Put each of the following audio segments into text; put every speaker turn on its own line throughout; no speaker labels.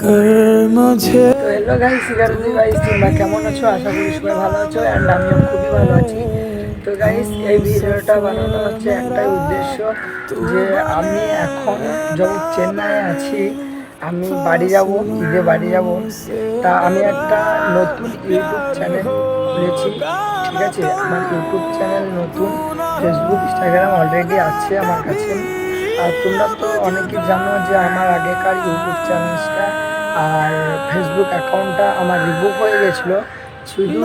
Hello guys, তোমরা কেমন আছো? আশা করি সবাই ভালো আছো অ্যান্ড আমিও খুবই ভালো আছি। তো গাইস, এই ভিডিওটা বানানো হচ্ছে একটাই উদ্দেশ্য, যে আমি এখন যখন চেন্নাইয়ে আছি, আমি বাড়ি যাব, ঈদে বাড়ি যাব। তা আমি একটা নতুন ইউটিউব চ্যানেল খুলেছি। ঠিক আছে, আমার ইউটিউব চ্যানেল নতুন, ফেসবুক ইনস্টাগ্রাম অলরেডি আছে আমার কাছে। আর তোমরা তো অনেকেই জানো যে আমার আগেকার ইউটিউব চ্যানেলটা আর ফেসবুক অ্যাকাউন্টটা আমার রিমুভ হয়ে গেছিলো, শুধু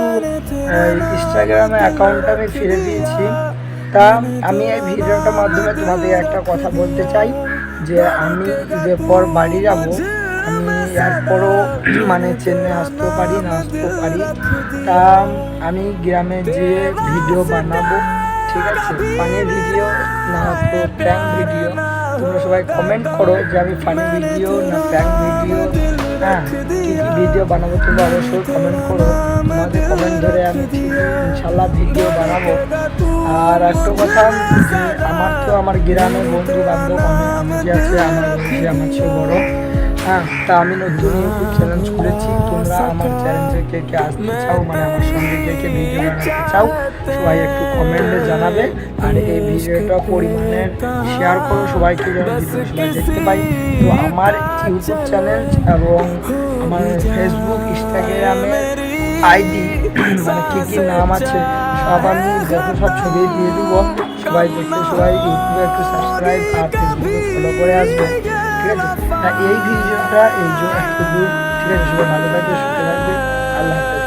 ইনস্টাগ্রামে অ্যাকাউন্টটা আমি ফিরে দিয়েছি। তা আমি এই ভিডিওটার মাধ্যমে তোমাদের একটা কথা বলতে চাই, যে আমি ঈদের পর বাড়ি যাব। আমি এরপরও মানে চেন্নাই আসতেও পারি, না আসতেও পারি। তা আমি গ্রামে যেয়ে ভিডিও বানাবো। ঠিক আছে, ফানি ভিডিও না তো প্র্যাঙ্ক ভিডিও। তোমরা সবাই কমেন্ট করো যে আমি ফানি ভিডিও না প্র্যাঙ্ক ভিডিও, হ্যাঁ কী কী ভিডিও বানাবো তোমরা অবশ্যই কমেন্ট করো। তোমাদের কমেন্ট ধরে আমি ঠিক ইনশাল্লাহ ভিডিও বানাবো। আর একটা কথা, যে আমার তো আমার গ্রামের বন্ধু বান্ধব আমি যে আছে, আমার যে আমার চেয়ে বড়ো, হ্যাঁ। তা আমি নতুন ইউটিউব চ্যানেল খুলেছি। তোমরা আমার চ্যানেলে কে কে আসতে চাও, মানে আমার সঙ্গে কে কে ভিডিও বানাতে চাও, সবাই একটু কমেন্টে জানাবে। আর এই ভিডিওটা পরিমাণের শেয়ার করো সবাইকে, যেন ভিডিও সবাই দেখতে পাই। তো আমার ইউটিউব চ্যানেল এবং আমার ফেসবুক ইনস্টাগ্রামের আইডি, মানে কী কী নাম আছে সব আমি যত সব ছবি দিয়ে দেবো। সবাই দেখে সবাই ইউটিউবে একটু সাবস্ক্রাইব আর ফেসবুকে ফলো করে আসবে। ঠিক আছে, এই ভিডিওটা এই জন্য একটু দূর। ঠিক আছে, সবাই ভালো থাকবে, সুখে থাকবে। আল্লাহ হাফেজ।